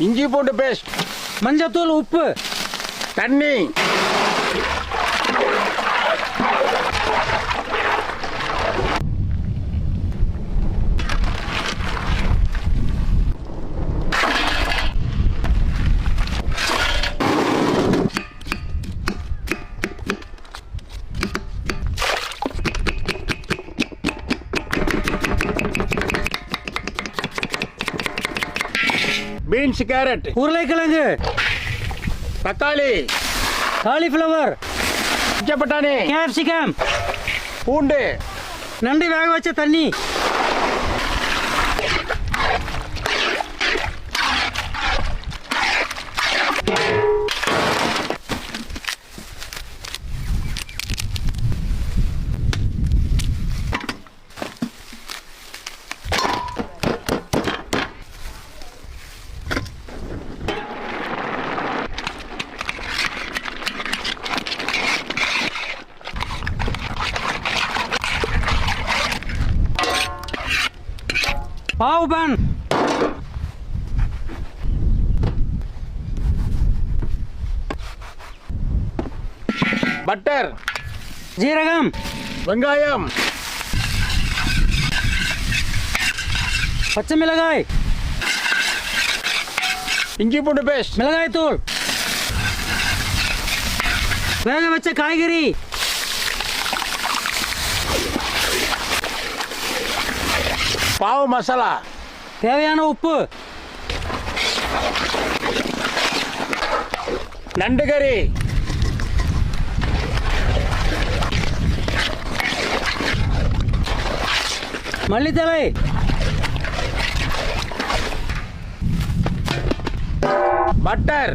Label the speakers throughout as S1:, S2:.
S1: இஞ்சி பூண்டு பேஸ்ட்,
S2: மஞ்சத்தூள், உப்பு,
S1: தண்ணி, பீன்ஸ், கேரட்,
S2: உருளைக்கிழங்கு,
S1: தக்காளி,
S2: காலிஃப்ளவர்,
S1: பட்டாணி,
S2: கேப்சிகம்,
S1: பூண்டு,
S2: நண்டு வேக வச்ச தண்ணி, பாவு பேன்,
S1: பட்டர்,
S2: ஜீரகம்,
S1: வெங்காயம்,
S2: பச்சை மிளகாய்,
S1: இஞ்சி பூண்டு பேஸ்ட்,
S2: மிளகாய் தூள், வேக வச்ச காய்கறி,
S1: பாவு மசாலா,
S2: தேவையான உப்பு,
S1: நண்டு கறி,
S2: மல்லித்தழை,
S1: பட்டர்,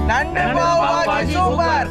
S3: நண்டு பாவ் பாஜி சூப்பர்.